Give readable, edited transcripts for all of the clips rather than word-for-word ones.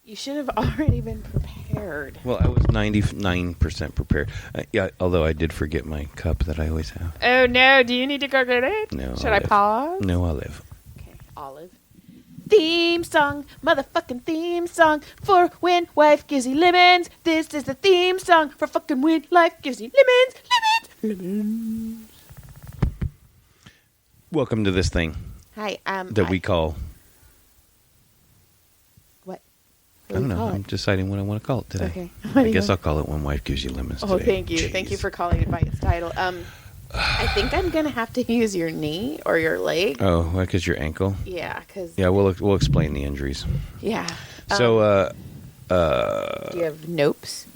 You should have already been prepared. Well, I was 99% prepared. Yeah, although I did forget my cup that I always have. Oh, no. Do you need to go get it? No. Should I pause? No, I'll live. Okay, Olive. Theme song, motherfucking theme song for when wife gives you lemons. This is the theme song for fucking when life gives you lemons. Welcome to this thing Hi, that we call... What? I don't know. I'm deciding what I want to call it today. Okay. I guess I'll call it When Wife Gives You Lemons Oh, today. thank you. Jeez. Thank you for calling it by its title. I think I'm going to have to use your knee or your leg. Oh, because your ankle? Yeah, because... Yeah, we'll explain the injuries. Yeah. So, do you have nopes?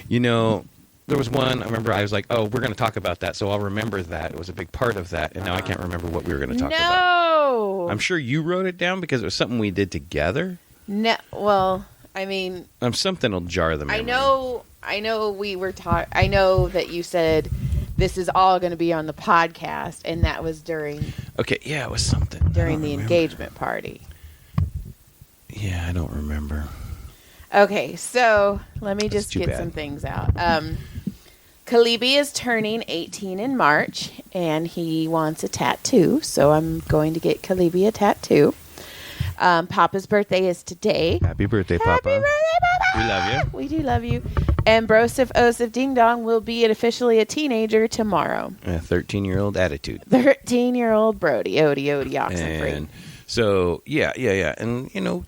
you know, there was one, I remember I was like, oh, we're going to talk about that, so I'll remember that. It was a big part of that, and now I can't remember what we were going to talk about. No! I'm sure you wrote it down because it was something we did together. No, well, I mean... Something will jar the memory. I know we were talking... I know that you said this is all going to be on the podcast, and that was during... Okay, yeah, it was something. During the engagement party. Yeah, I don't remember. Okay, so let me That's just too get bad. some things out. Kalibi is turning 18 in March, and he wants a tattoo, so I'm going to get Kalibi a tattoo. Papa's birthday is today. Happy birthday, Papa. Happy birthday, Papa! We love you. We do love you. And Broseph Oseph Ding Dong will be officially a teenager tomorrow. A 13-year-old attitude. 13-year-old Brody, Odie, Oxenfree. And so, yeah. And, you know,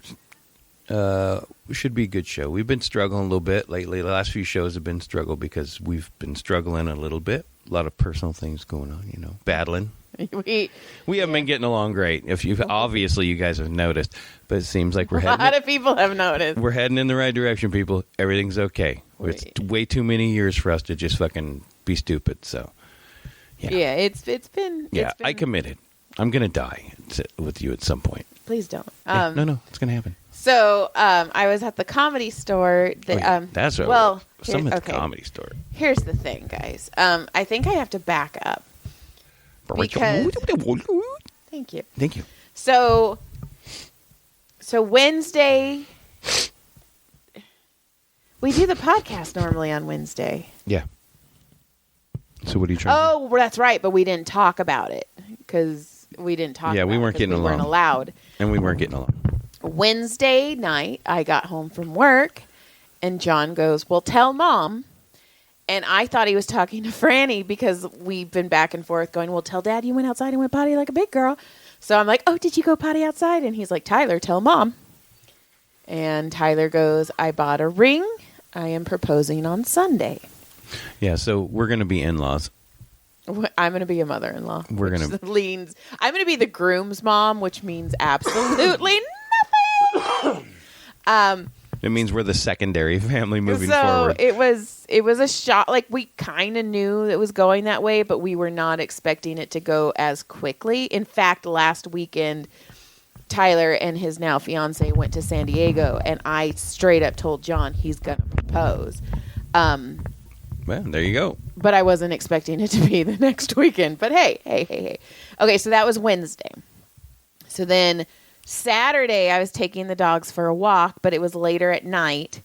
it should be a good show. We've been struggling a little bit lately. The last few shows have been struggle because we've been struggling a little bit. A lot of personal things going on, you know, battling. We haven't been getting along great. If you obviously you guys have noticed, but it seems like we're a lot of people have noticed. We're heading in the right direction, people. Everything's okay. It's way too many years for us to just fucking be stupid. So, yeah, it's been. I committed. I'm gonna die with you at some point. Please don't. No, it's gonna happen. So I was at the Comedy Store. That's right. Well, some at the Comedy Store. Here's the thing, guys. I think I have to back up. Because, thank you. So Wednesday, we do the podcast normally on Wednesday. Yeah. So what are you trying? Oh, well, that's right, but we didn't talk about it because we didn't talk. Yeah, about we weren't getting along. We weren't allowed. And we weren't getting along. Wednesday night, I got home from work, and John goes, "Well, tell Mom." And I thought he was talking to Franny because we've been back and forth going, well, tell Dad you went outside and went potty like a big girl. So I'm like, oh, did you go potty outside? And he's like, Tyler, tell Mom. And Tyler goes, I bought a ring. I am proposing on Sunday. Yeah, so we're going to be in-laws. I'm going to be a mother-in-law. I'm going to be the groom's mom, which means absolutely nothing. It means we're the secondary family moving So forward. it was a shock. Like, we kind of knew it was going that way, but we were not expecting it to go as quickly. In fact, last weekend, Tyler and his now fiance went to San Diego, and I straight up told John he's going to propose. Well, there you go. But I wasn't expecting it to be the next weekend. But hey. Okay, so that was Wednesday. So then Saturday, I was taking the dogs for a walk, but it was later at night,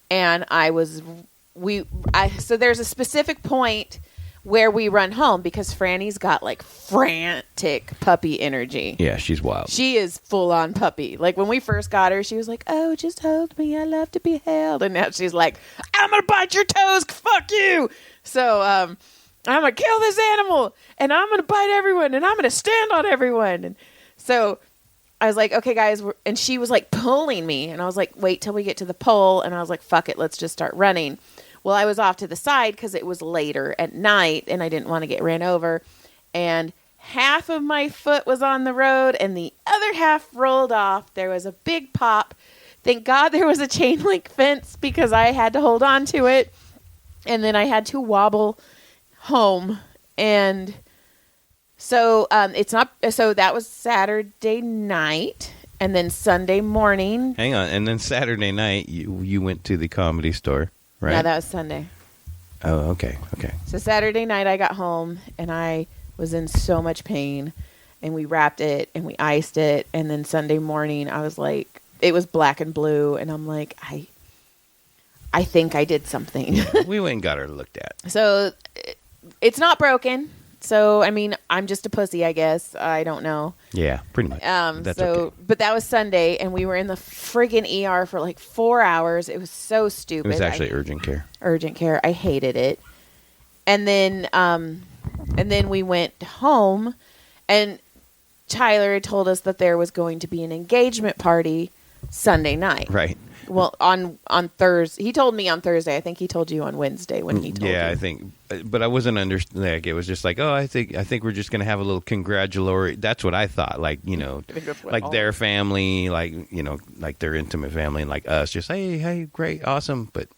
and so there's a specific point where we run home because Franny's got like frantic puppy energy. Yeah, she's wild. She is full on puppy. Like when we first got her, she was like, "Oh, just hold me. I love to be held." And now she's like, "I'm gonna bite your toes. Fuck you." So I'm gonna kill this animal, and I'm gonna bite everyone, and I'm gonna stand on everyone. And so I was like, okay, guys. And she was like pulling me. And I was like, wait till we get to the pole. And I was like, fuck it. Let's just start running. Well, I was off to the side because it was later at night and I didn't want to get ran over. And half of my foot was on the road and the other half rolled off. There was a big pop. Thank God there was a chain link fence because I had to hold on to it. And then I had to wobble home. And so so that was Saturday night, and then Sunday morning. Hang on, and then Saturday night you went to the Comedy Store, right? No, that was Sunday. Oh, okay. So Saturday night I got home and I was in so much pain, and we wrapped it and we iced it, and then Sunday morning I was like, it was black and blue, and I'm like, I think I did something. We went and got her looked at. So it's not broken. So I mean, I'm just a pussy, I guess. I don't know. Yeah, pretty much. That's okay. But that was Sunday, and we were in the friggin' ER for like 4 hours. It was so stupid. It was actually urgent care. Urgent care. I hated it. And then we went home, and Tyler had told us that there was going to be an engagement party Sunday night. Right. Well, on Thursday. He told me on Thursday. I think he told you on Wednesday when he told you. Yeah, I think. But I wasn't like, it was just like, oh, I think we're just going to have a little congratulatory. That's what I thought. Like, like their family, like, like their intimate family, and like us, just, hey, great, awesome. But,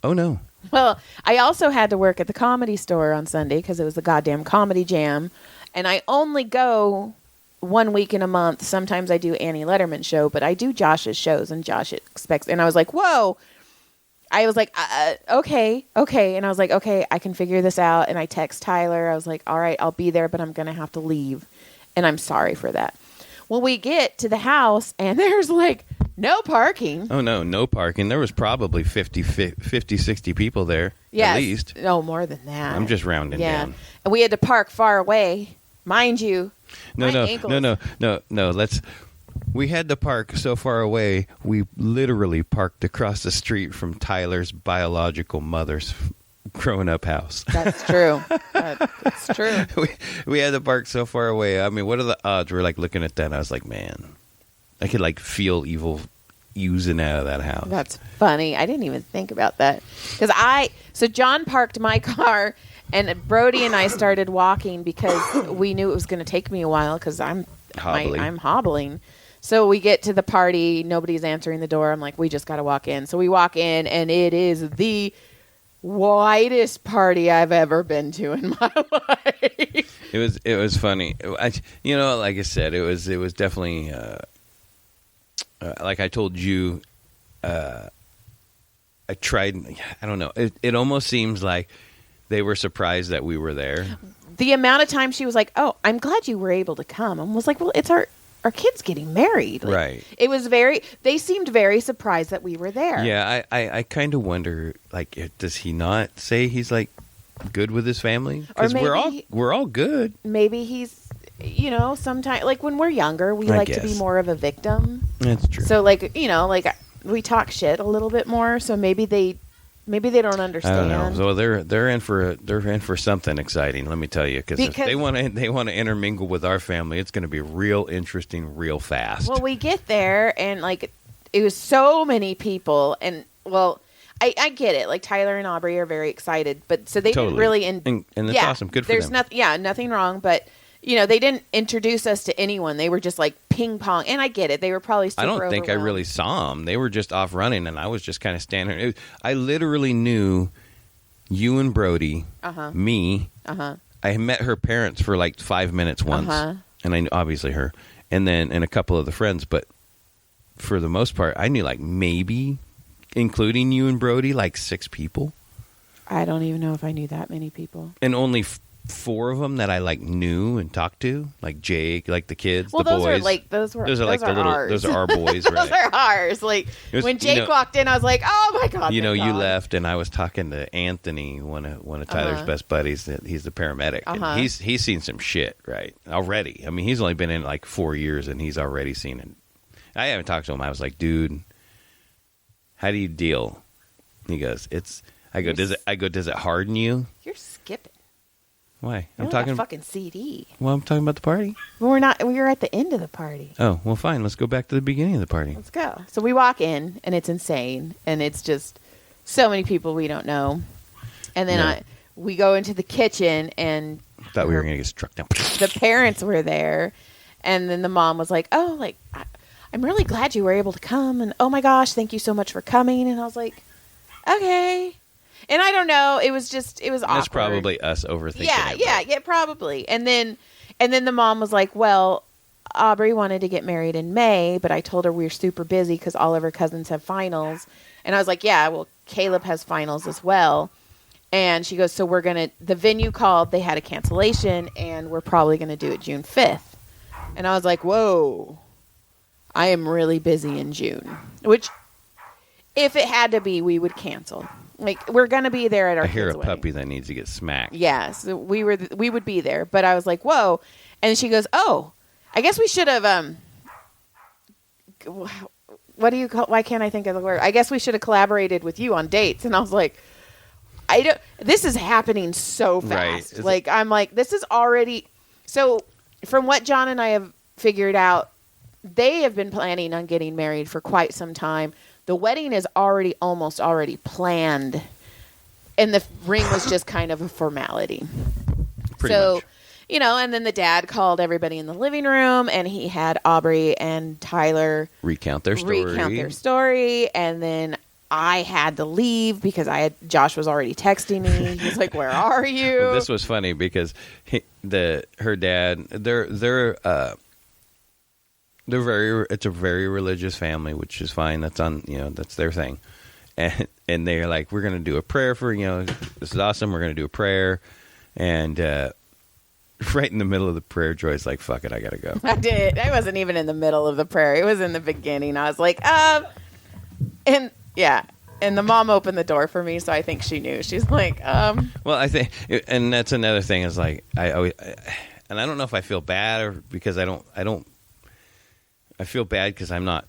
oh, no. Well, I also had to work at the Comedy Store on Sunday because it was the goddamn Comedy Jam. And I only go 1 week in a month. Sometimes I do Annie Letterman's show, but I do Josh's shows, and Josh expects. And I was like, whoa. I was like, okay. And I was like, okay, I can figure this out. And I text Tyler. I was like, all right, I'll be there, but I'm going to have to leave. And I'm sorry for that. Well, we get to the house, and there's like no parking. Oh, no parking. There was probably 50, 60 people there, at least. No, more than that. I'm just rounding down. And we had to park far away. Mind you. No. We had to park so far away. We literally parked across the street from Tyler's biological mother's growing up house. That's true. That's true. we had to park so far away. I mean, what are the odds? We're like looking at that, and I was like, man, I could like feel evil oozing out of that house. That's funny. I didn't even think about that. So John parked my car, and Brody and I started walking because we knew it was going to take me a while because I'm hobbling. So we get to the party. Nobody's answering the door. I'm like, we just got to walk in. So we walk in, and it is the whitest party I've ever been to in my life. It was funny. Like I said, it was definitely like I told you. I tried. I don't know. It almost seems like they were surprised that we were there. The amount of time she was like, "Oh, I'm glad you were able to come," and was like, "Well, it's our kid's getting married." Like, right. It was they seemed very surprised that we were there. Yeah, I kind of wonder, like, does he not say he's like good with his family? Because we're all good. Maybe he's, sometimes like when we're younger, we like to be more of a victim. That's true. So like we talk shit a little bit more. So maybe they don't understand. I don't know. So they're in for something exciting. Let me tell you, because if they want to intermingle with our family, it's going to be real interesting, real fast. Well, we get there, and like it was so many people, and well, I get it. Like Tyler and Aubrey are very excited, but so they didn't really and it's awesome. Good for them. Nothing wrong, but. They didn't introduce us to anyone. They were just like ping pong. And I get it. They were probably super I don't think I really saw them. They were just off running, and I was just kind of standing. I literally knew you and Brody, me. I met her parents for like 5 minutes once, and I knew obviously her, and a couple of the friends. But for the most part, I knew like maybe, including you and Brody, like 6 people. I don't even know if I knew that many people. And only 4 of them that I like knew and talked to, like Jake, like the kids, well, the boys. Those are the little. Ours. Those are our boys, right? Those are ours. Like when Jake walked in, I was like, "Oh my god!" You left, and I was talking to Anthony, one of Tyler's best buddies. He's the paramedic, and he's seen some shit right already. I mean, he's only been in like 4 years, and he's already seen it. I haven't talked to him. I was like, "Dude, how do you deal?" He goes, "It's." I go, "Does it harden you?" You're skipping. Why? I'm talking fucking CD. Well, I'm talking about the party. Well, we're not. We were at the end of the party. Oh, well, fine. Let's go back to the beginning of the party. Let's go. So we walk in, and it's insane, and it's just so many people we don't know. And then we go into the kitchen, and thought we were going to get struck down. The parents were there, and then the mom was like, "Oh, like I'm really glad you were able to come, and oh my gosh, thank you so much for coming." And I was like, "Okay." And I don't know. It was awkward. That's probably us overthinking it. Yeah, probably. And then the mom was like, well, Aubrey wanted to get married in May, but I told her we were super busy because all of her cousins have finals. And I was like, yeah, well, Caleb has finals as well. And she goes, so the venue called, they had a cancellation, and we're probably going to do it June 5th. And I was like, whoa. I am really busy in June, which if it had to be, we would cancel. Like, we're going to be there at our I hear kids' a wedding. puppy that needs to get smacked. Yeah, so we would be there, but I was like, whoa. And she goes, oh, I guess we should have, what do you call, why can't I think of the word? I guess we should have collaborated with you on dates. And I was like, this is happening so fast. Right. Like, I'm like, this is already, so from what John and I have figured out, they have been planning on getting married for quite some time. The wedding is almost already planned, and the ring was just kind of a formality. Pretty much. And then the dad called everybody in the living room, and he had Aubrey and Tyler recount their story. And then I had to leave because Josh was already texting me. He's like, "Where are you?" Well, this was funny because her dad, it's a very religious family, which is fine. That's that's their thing. And they're like, we're going to do a prayer for, this is awesome. We're going to do a prayer. And right in the middle of the prayer, Joy's like, fuck it, I got to go. I did. I wasn't even in the middle of the prayer. It was in the beginning. I was like, and yeah. And the mom opened the door for me, so I think she knew. She's like, Well, I think, and that's another thing is like, I don't know if I feel bad or because I feel bad because I'm not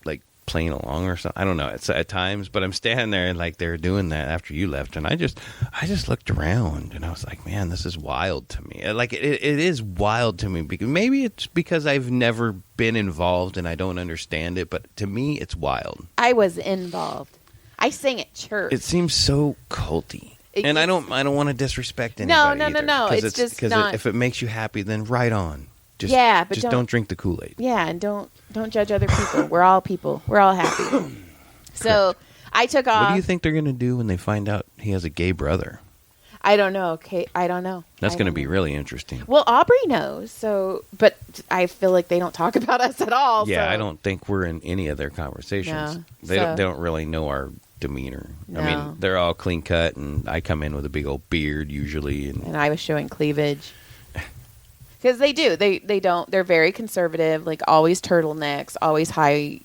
like playing along or something. I don't know. It's at times, but I'm standing there and like they're doing that after you left, and I just looked around and I was like, man, this is wild to me. Like it is wild to me because maybe it's because I've never been involved and I don't understand it, but to me, it's wild. I was involved. I sang at church. It seems so culty. And I don't want to disrespect anybody. No. It's just not. If it makes you happy, then right on. But just don't drink the Kool-Aid. Yeah, and don't judge other people. We're all people. We're all happy. So I took off. What do you think they're going to do when they find out he has a gay brother? I don't know. Okay, I don't know. That's going to be really interesting. Well, Aubrey knows. But I feel like they don't talk about us at all. Yeah, so. I don't think we're in any of their conversations. No, they don't really know our demeanor. No. I mean, they're all clean cut, and I come in with a big old beard usually, and I was showing cleavage. Because they do. They don't. They're very conservative, like always turtlenecks, always high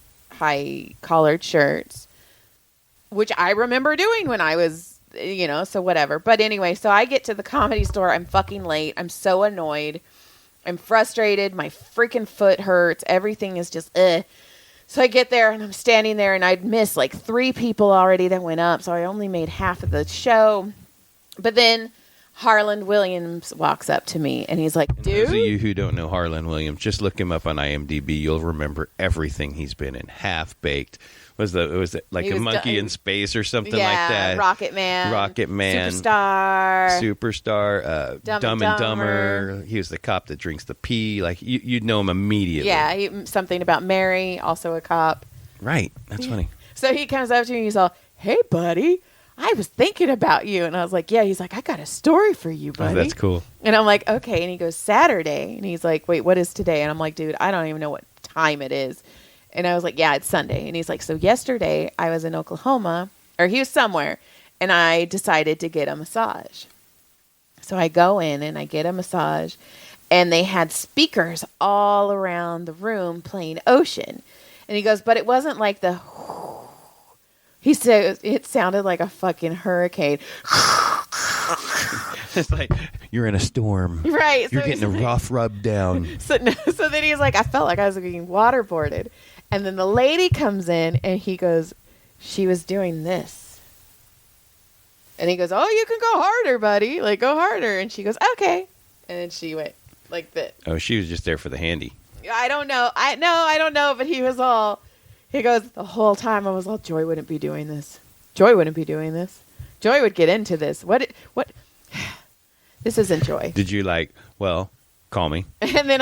collared shirts, which I remember doing when I was, so whatever. But anyway, so I get to the Comedy Store. I'm fucking late. I'm so annoyed. I'm frustrated. My freaking foot hurts. Everything is just, So I get there and I'm standing there and I'd missed like 3 people already that went up. So I only made half of the show. But then Harland Williams walks up to me and he's like, dude. Those of you who don't know Harland Williams, just look him up on IMDb. You'll remember everything he's been in. Half Baked. Was it like a monkey in space or something like that? Rocket Man. Superstar. Dumb and Dumber. He was the cop that drinks the pee. Like you'd know him immediately. Yeah, something about Mary, also a cop. Right. That's funny. So he comes up to me and he's all, hey, buddy. I was thinking about you. And I was like, yeah. He's like, I got a story for you, buddy. Oh, that's cool. And I'm like, okay. And he goes, Saturday. And he's like, wait, what is today? And I'm like, dude, I don't even know what time it is. And I was like, yeah, it's Sunday. And he's like, so yesterday I was in Oklahoma, or he was somewhere, and I decided to get a massage. So I go in and I get a massage, and they had speakers all around the room playing Ocean. And he goes, but it wasn't like the... He said it sounded like a fucking hurricane. It's like you're in a storm. Right. You're getting a rough rub down. So then he's like, I felt like I was getting waterboarded. And then the lady comes in and he goes, she was doing this. And he goes, oh, you can go harder, buddy. Like, go harder. And she goes, okay. And then she went like this. Oh, she was just there for the handy. I don't know. I don't know. But he was all... He goes, the whole time I was all, Joy wouldn't be doing this. Joy wouldn't be doing this. Joy would get into this. What? This isn't Joy. Did you call me? And then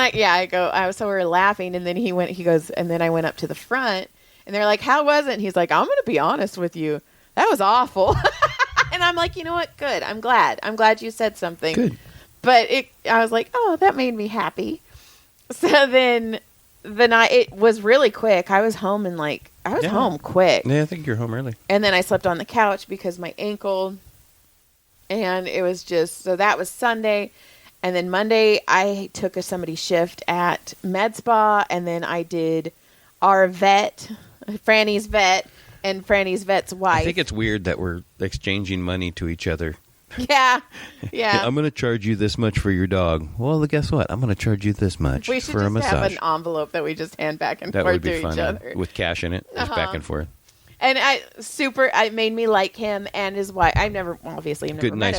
so we were laughing and then he goes, and then I went up to the front and they're like, how was it? And he's like, I'm going to be honest with you. That was awful. And I'm like, you know what? Good. I'm glad you said something. Good. But I was like, oh, that made me happy. So then the night, it was really quick. I was home home quick. Yeah, I think you're home early. And then I slept on the couch because my ankle, and it was just, so that was Sunday. And then Monday, I took somebody's shift at Med Spa, and then I did our vet, Franny's vet, and Franny's vet's wife. I think it's weird that we're exchanging money to each other. Yeah. I'm going to charge you this much for your dog. Well, guess what? I'm going to charge you this much We should for a just massage. have an envelope that we just hand back and That forth would be to fun each other. with cash in it, just back and forth. And it made me like him and his wife. I've never met his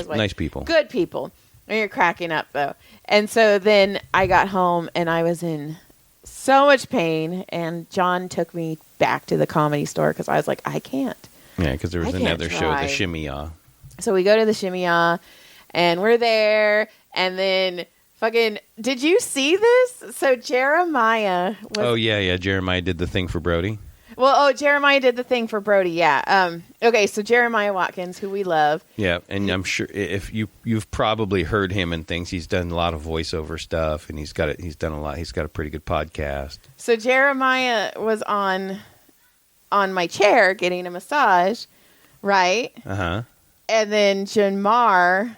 wife. Nice people. Good people. And you're cracking up though. And so then I got home and I was in so much pain, and John took me back to the Comedy Store because I was like, I can't. Yeah, because there was another show, the Shimmy Ya. So we go to the Shimmy Ya, and we're there, and then fucking, did you see this? So Jeremiah was... Oh, yeah. Jeremiah did the thing for Brody. Well, Jeremiah did the thing for Brody, yeah. Okay, so Jeremiah Watkins, who we love. Yeah, and I'm sure if you've probably heard him and things. He's done a lot of voiceover stuff, and he's done a lot. He's got a pretty good podcast. So Jeremiah was on my chair getting a massage, right? Uh-huh. And then Jamar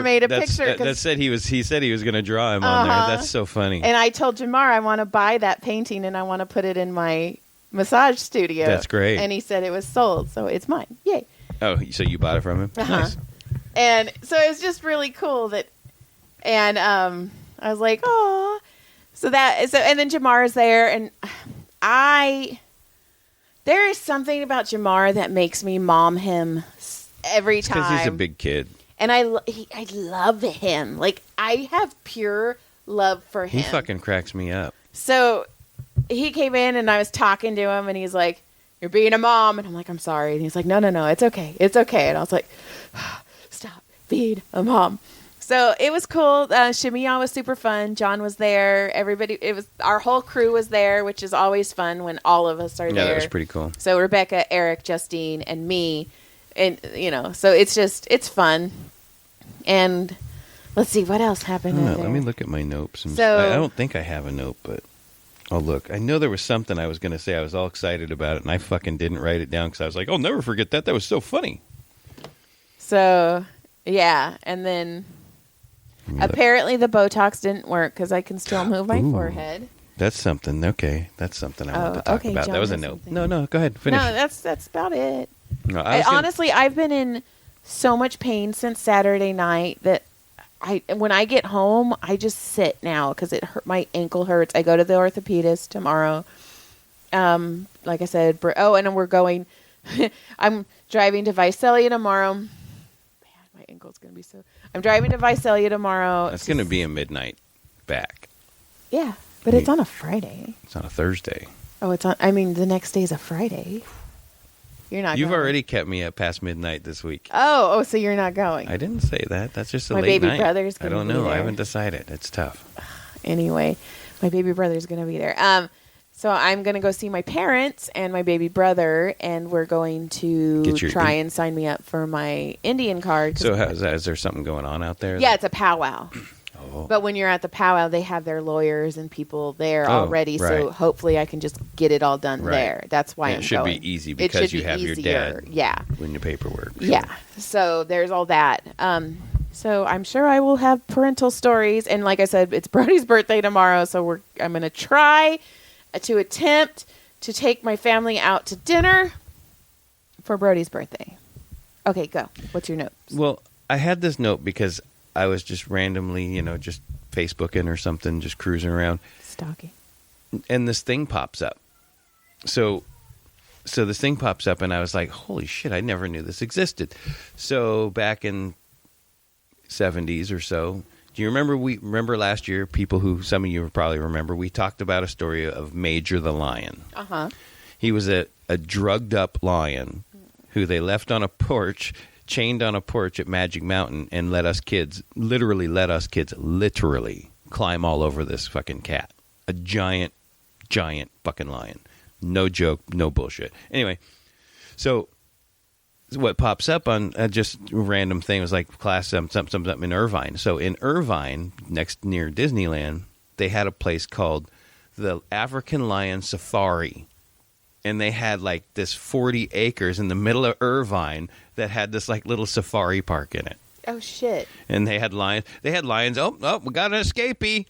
made a picture. That said he said he was going to draw him on there. That's so funny. And I told Jamar I want to buy that painting and I want to put it in my massage studio. That's great. And he said it was sold, so it's mine. Yay. Oh, so you bought it from him? Nice. And so it was just really cool that, and I was like, oh, and then Jamar's there, and there is something about Jamar that makes me mom him every time. Because he's a big kid. And I love him. Like, I have pure love for him. He fucking cracks me up. So he came in and I was talking to him and he's like, you're being a mom. And I'm like, I'm sorry. And he's like, no, it's okay. It's okay. And I was like, stop being a mom. So it was cool. Shimmy Ya was super fun. John was there. Our whole crew was there, which is always fun when all of us are there. Yeah, that was pretty cool. So Rebecca, Eric, Justine, and me. And, so it's fun. And let's see, what else happened? Let me look at my notes. I don't think I have a note, but I'll look. I know there was something I was going to say. I was all excited about it, and I fucking didn't write it down because I was like, I'll never forget that. That was so funny. So, yeah. And then apparently the Botox didn't work because I can still move my forehead. That's something. Okay. That's something I want to talk about. John, that was a note. No, go ahead. Finish. No, that's about it. No, honestly, I've been in so much pain since Saturday night that when I get home, I just sit now because my ankle hurts. I go to the orthopedist tomorrow. Like I said, and we're going. I'm driving to Visalia tomorrow. Man, my ankle's gonna be so. I'm driving to Visalia tomorrow. That's gonna be a midnight back. Yeah, but it's on a Friday. It's on a Thursday. Oh, the next day's a Friday. You're not. You've already kept me up past midnight this week. Oh, so you're not going. I didn't say that. That's just a my late night. My baby brother's going to be there. I don't know. I haven't decided. It's tough. Anyway, my baby brother's going to be there. So I'm going to go see my parents and my baby brother, and we're going to try and sign me up for my Indian card. So is there something going on out there? Yeah, it's a powwow. Oh. But when you're at the powwow, they have their lawyers and people there already. Right. So hopefully I can just get it all done there. That's why I'm going. It should be easy because you have your dad doing the paperwork. Sure. Yeah. So there's all that. So I'm sure I will have parental stories. And like I said, it's Brody's birthday tomorrow. So I'm going to try to attempt to take my family out to dinner for Brody's birthday. Okay, go. What's your note? Well, I had this note because I was just randomly, just Facebooking or something, just cruising around. Stalking. And this thing pops up. So this thing pops up and I was like, holy shit, I never knew this existed. So back in 70s or so, do you remember last year, people who some of you probably remember, we talked about a story of Major the Lion. Uh-huh. He was a drugged up lion who they left on a porch, chained on a porch at Magic Mountain, and let us kids climb all over this fucking cat. A giant fucking lion. No joke, no bullshit. Anyway, so what pops up on just a random thing was like class something in Irvine. So in Irvine, near Disneyland, they had a place called the African Lion Safari. and they had like this 40 acres in the middle of Irvine that had this like little safari park in it. Oh shit! And they had lions. Oh, we got an escapee.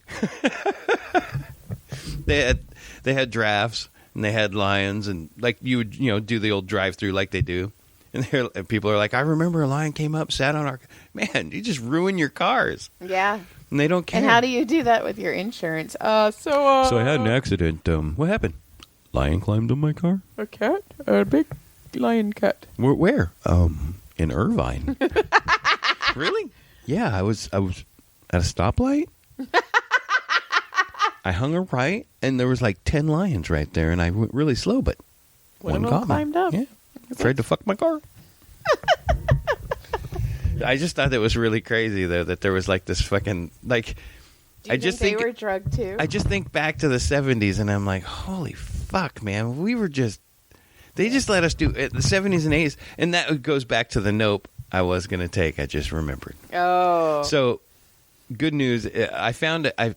They had giraffes and they had lions, and like you would do the old drive-through like they do. And people are like, I remember a lion came up, sat on our man. You just ruin your cars. Yeah. And they don't care. And how do you do that with your insurance? So I had an accident. What happened? Lion climbed on my car. A cat? A big lion cat. Where? In Irvine. Really? Yeah, I was at a stoplight. I hung a right, and there was like 10 lions right there, and I went really slow, but one got me. Climbed up. Yeah, tried to fuck my car. I just thought it was really crazy though that there was like this fucking like. Do you think they were drugged too? I just think back to the 70s, and I'm like, holy fuck, man, we were just. They just let us do it, the 70s and 80s, and that goes back to the nope I was going to take. I just remembered. Oh. So, good news. I found it.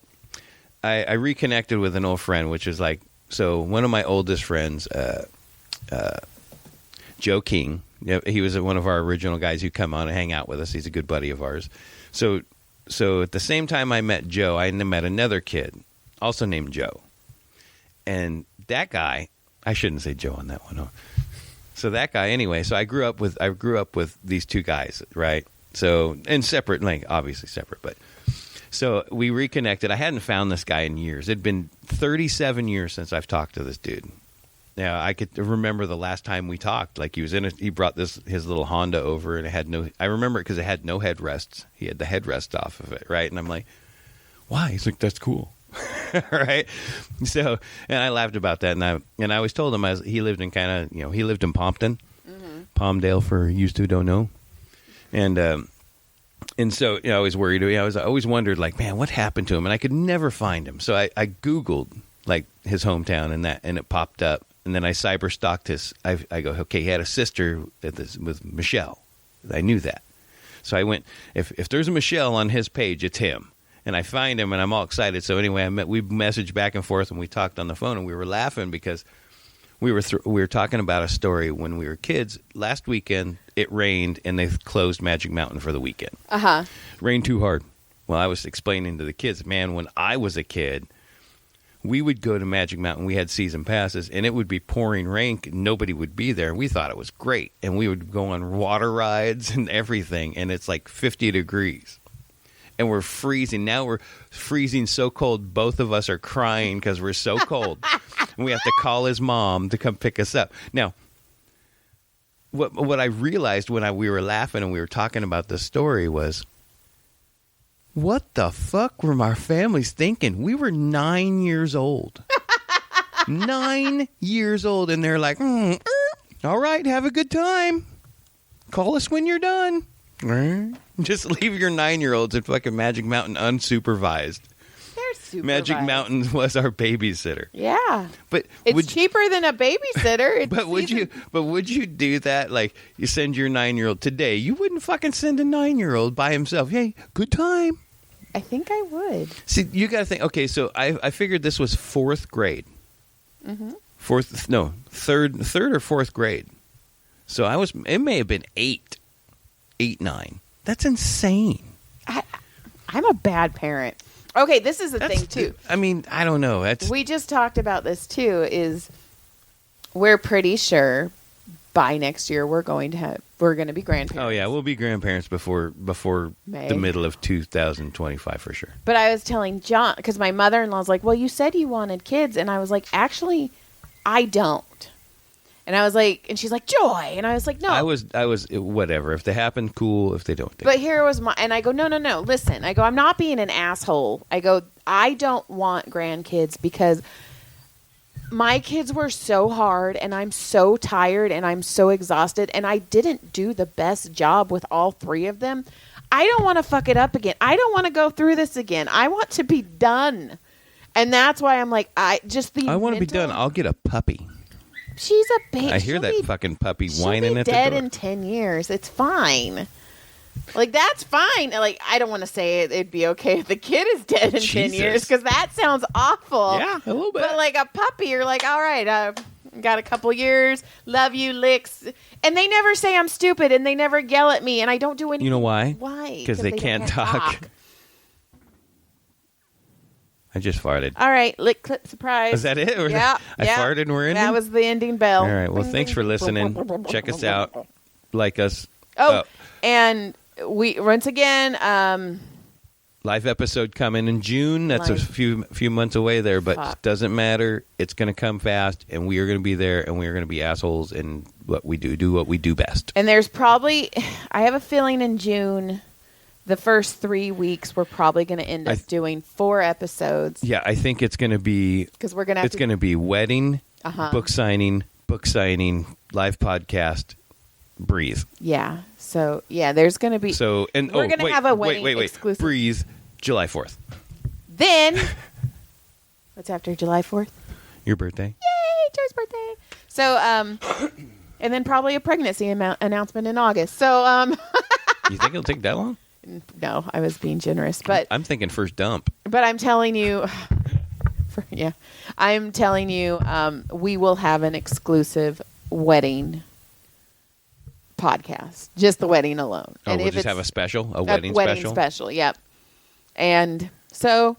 I reconnected with an old friend, which is like, so one of my oldest friends, Joe King. He was one of our original guys who come on and hang out with us. He's a good buddy of ours. So at the same time I met Joe, I met another kid, also named Joe. And that guy, I shouldn't say Joe on that one. No. So that guy, anyway. So I grew up with these two guys, right? So and separate, like obviously separate, but so we reconnected. I hadn't found this guy in years. It'd been 37 years since I've talked to this dude. Now I could remember the last time we talked. Like he brought his little Honda over, and it had no. I remember it because it had no headrests. He had the headrest off of it, right? And I'm like, why? He's like, that's cool. Right. So, and I laughed about that, and I always told him he lived in he lived in Pompton, Palmdale for used to don't know, and so I was worried. I always wondered like, man, what happened to him? And I could never find him. So I Googled like his hometown and it popped up, and then I cyber stalked his. I go, okay, he had a sister with Michelle. I knew that, so I went. If there's a Michelle on his page, it's him. And I find him, and I'm all excited. So anyway, we messaged back and forth, and we talked on the phone, and we were laughing because we were talking about a story when we were kids. Last weekend, it rained, and they closed Magic Mountain for the weekend. Rained too hard. Well, I was explaining to the kids, man, when I was a kid, we would go to Magic Mountain. We had season passes, and it would be pouring rain. Nobody would be there. We thought it was great, and we would go on water rides and everything, and it's like 50 degrees. And we're freezing. Now we're freezing so cold, both of us are crying because we're so cold. And we have to call his mom to come pick us up. Now, what I realized when we were laughing and we were talking about this story was, what the fuck were our families thinking? We were 9 years old. 9 years old. And they're like, all right, have a good time. Call us when you're done. Just leave your 9-year-olds at fucking Magic Mountain unsupervised. They're supervised. Magic Mountain was our babysitter. Yeah, but it's cheaper than a babysitter. But would you do that? Like you send your 9-year-old today? You wouldn't fucking send a 9-year-old by himself. Hey, good time. I think I would. See, you got to think. Okay, so I figured this was 4th grade. Mm-hmm. Third or fourth grade. So it may have been 8, 9. That's insane. I'm a bad parent. Okay, this is the thing too. I mean, I don't know. We just talked about this too. Is we're pretty sure by next year we're going to be grandparents. Oh yeah, we'll be grandparents before May. The middle of 2025 for sure. But I was telling John because my mother-in-law's like, "Well, you said you wanted kids," and I was like, "Actually, I don't." And I was like, and she's like, Joy. And I was like, no. I was whatever. If they happen, cool. If they don't. But here was and I go, no. Listen, I go, I'm not being an asshole. I go, I don't want grandkids because my kids were so hard and I'm so tired and I'm so exhausted and I didn't do the best job with all 3 of them. I don't want to fuck it up again. I don't want to go through this again. I want to be done. And that's why I'm like, I want to be done. I'll get a puppy. She's a baby. I hear that fucking puppy whining at the door. She'll be dead in 10 years. It's fine. Like, that's fine. Like, I don't want to say it'd be okay if the kid is dead in 10 years because that sounds awful. Yeah, a little bit. But like a puppy, you're like, all right, Got a couple years. Love you, licks. And they never say I'm stupid, and they never yell at me, and I don't do anything. You know why? Why? Because they can't talk. I just farted. All right, lick, clip, surprise. Is that it? Yeah. I farted and we're ending? That was the ending bell. All right. Well, thanks for listening. Check us out. Like us. And we, once again... live episode coming in June. That's a few months away there, but doesn't matter. It's going to come fast, and we are going to be there, and we are going to be assholes in what we do what we do best. And there's probably... I have a feeling in June... The first 3 weeks, we're probably going to end up doing 4 episodes. Yeah, I think it's going to be... Because we're going to have It's going to be wedding, book signing, live podcast, breathe. Yeah. So, yeah, there's going to be... So, and we're going to have a wedding exclusive. Breathe, July 4th. Then, what's after July 4th? Your birthday. Yay, Joe's birthday. So, and then probably a pregnancy announcement in August. So, You think it'll take that long? No, I was being generous, but I'm thinking first dump. But I'm telling you, I'm telling you, we will have an exclusive wedding podcast, just the wedding alone. Oh, and we'll just have a wedding special. Yep. And so,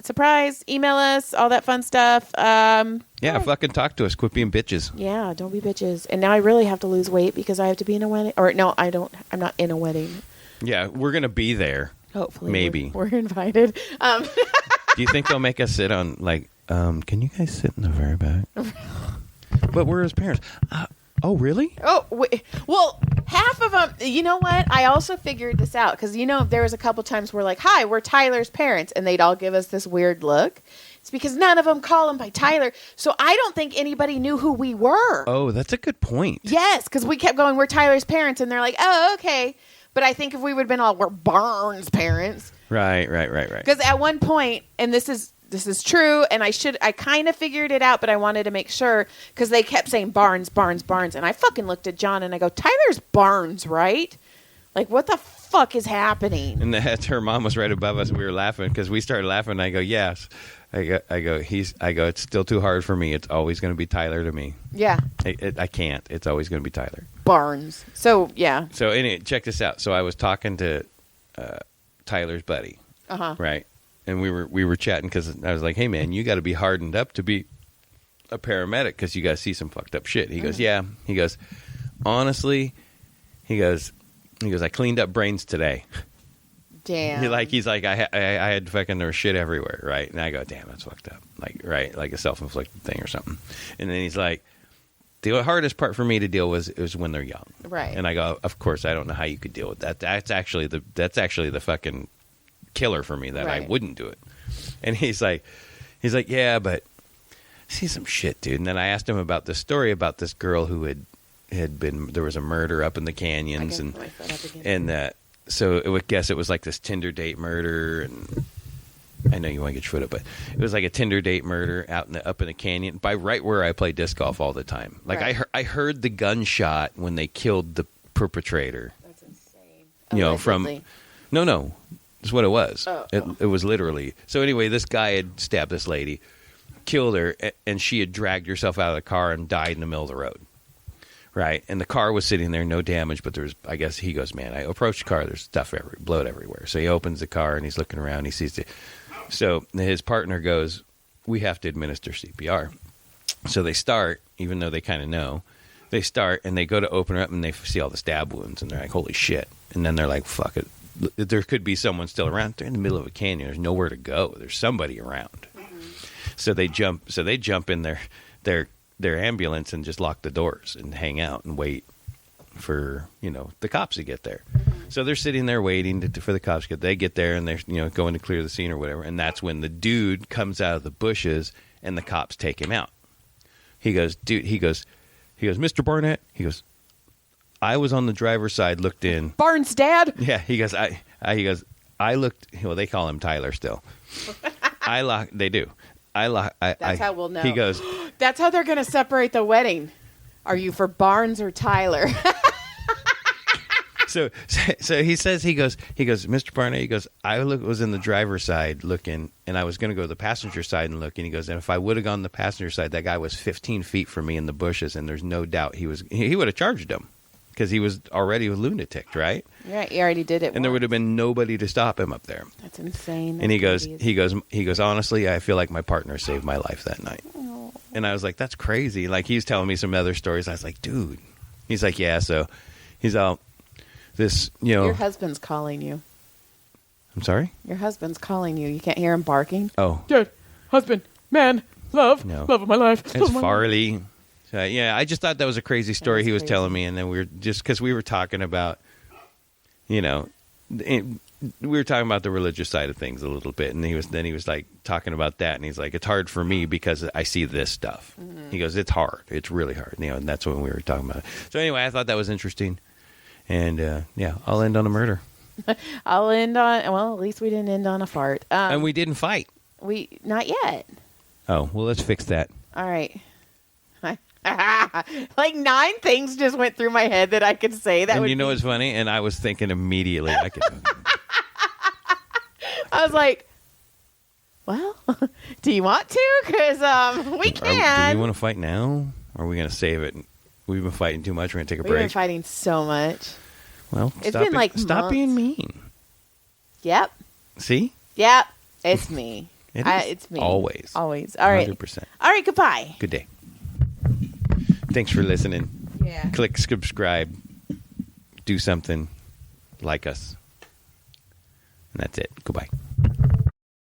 surprise, email us, all that fun stuff. Fucking talk to us. Quit being bitches. Yeah, don't be bitches. And now I really have to lose weight because I have to be in a wedding. Or no, I don't. I'm not in a wedding. Yeah, we're going to be there. Hopefully. Maybe. We're invited. Do you think they'll make us sit on, can you guys sit in the very back? But we're his parents. Oh, really? Oh, well, half of them, you know what? I also figured this out because, there was a couple times where hi, we're Tyler's parents, and they'd all give us this weird look. It's because none of them call him by Tyler. So I don't think anybody knew who we were. Oh, that's a good point. Yes, because we kept going, we're Tyler's parents, and they're like, oh, okay. But I think if we would have been all, we're Barnes' parents. Right. Because at one point, and this is true, and I kind of figured it out, but I wanted to make sure, because they kept saying Barnes, and I fucking looked at John, and I go, Tyler's Barnes, right? Like, what the fuck is happening? And her mom was right above us, and we were laughing, because we started laughing, and I go, yes. I go, it's still too hard for me. It's always going to be Tyler to me. Yeah. I can't. It's always going to be Tyler. Barnes. So, yeah. So, anyway, check this out. So, I was talking to Tyler's buddy. Uh-huh. Right? And we were chatting because I was like, hey, man, you got to be hardened up to be a paramedic because you got to see some fucked up shit. He goes, yeah. He goes, honestly, he goes, I cleaned up brains today. Damn. He's like, I had fucking, there was shit everywhere, right? And I go, damn, that's fucked up. Like a self-inflicted thing or something. And then he's like, the hardest part for me to deal with was when they're young. Right. And I go, of course, I don't know how you could deal with that. That's actually the fucking killer for me that I wouldn't do it. And he's like, yeah, but see some shit, dude. And then I asked him about this story about this girl who had been, there was a murder up in the canyons so I would guess it was like this Tinder date murder, and I know you want to get your foot up, but it was like a Tinder date murder up in the canyon by right where I play disc golf all the time. Like I heard the gunshot when they killed the perpetrator. That's insane. No, that's what it was. Oh. It was literally. So anyway, this guy had stabbed this lady, killed her, and she had dragged herself out of the car and died in the middle of the road. Right, and the car was sitting there, no damage, but there's, I guess he goes, man, I approached the car, there's stuff blood everywhere. So he opens the car and he's looking around, he sees it. So his partner goes, we have to administer CPR. So they start, even though they kind of know, they start and they go to open her up and they see all the stab wounds and they're like, holy shit. And then they're like, fuck it. There could be someone still around. They're in the middle of a canyon. There's nowhere to go. There's somebody around. Mm-hmm. So they jump in their ambulance and just lock the doors and hang out and wait for, the cops to get there. So they're sitting there waiting for the cops to get there. They get there and they're, going to clear the scene or whatever. And that's when the dude comes out of the bushes and the cops take him out. He goes, dude, he goes, Mr. Barnett, he goes, I was on the driver's side, looked in. Barnes' dad? Yeah, he goes, I looked, well, they call him Tyler still. They do. That's how we'll know. He goes, that's how they're going to separate the wedding. Are you for Barnes or Tyler? so he says, he goes, Mr. Barnett, he goes, was in the driver's side looking, and I was going to go to the passenger side and look, and he goes, and if I would have gone to the passenger side, that guy was 15 feet from me in the bushes, and there's no doubt he would have charged him because he was already a lunatic, right? Yeah, he already did it. And there would have been nobody to stop him up there. That's insane. And he goes, honestly, I feel like my partner saved my life that night. Oh. And I was like, that's crazy. Like, he's telling me some other stories. I was like, dude. He's like, yeah. So he's out. Your husband's calling you. I'm sorry? Your husband's calling you. You can't hear him barking? Oh. Dad, husband, man, love, no. love of my life. It's Farley. Yeah, I just thought that was a crazy story he was telling me. And then because we were talking about, we were talking about the religious side of things a little bit. And he was like talking about that. And he's like, it's hard for me because I see this stuff. Mm-hmm. He goes, it's hard. It's really hard. And that's when we were talking about it. So anyway, I thought that was interesting. And I'll end on a murder. I'll end on, at least we didn't end on a fart. And we didn't fight. Not yet. Oh, well, let's fix that. All right. Like 9 things just went through my head that I could say. And you know what's funny? And I was thinking immediately. I was like, well, do you want to? Because we can. Do we want to fight now? Or are we going to save it? We've been fighting too much. We're going to take a break. We've been fighting so much. Well, it's been like stop being mean. Yep. See? Yep. It's me. It's me. Always. All right. 100%. All right. Goodbye. Good day. Thanks for listening. Yeah. Click subscribe. Do something. Like us. And that's it. Goodbye.